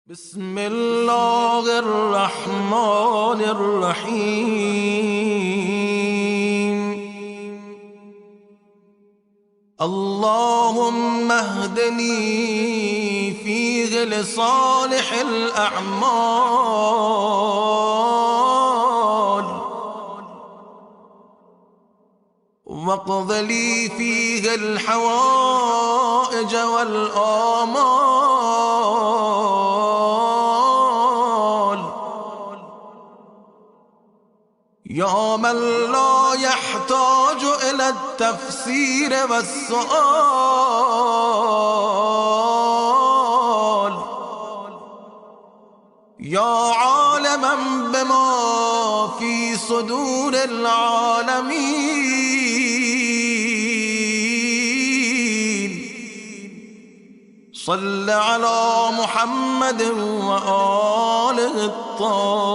بسم الله الرحمن الرحيم. اللهم اهدني فيه لصالح الأعمال واقض لي فيه الحوائج والآمال يا من لا يحتاج إلى التفسير والسؤال، يا عالما بما في صدور العالمين، صل على محمد وآله الطاهرين.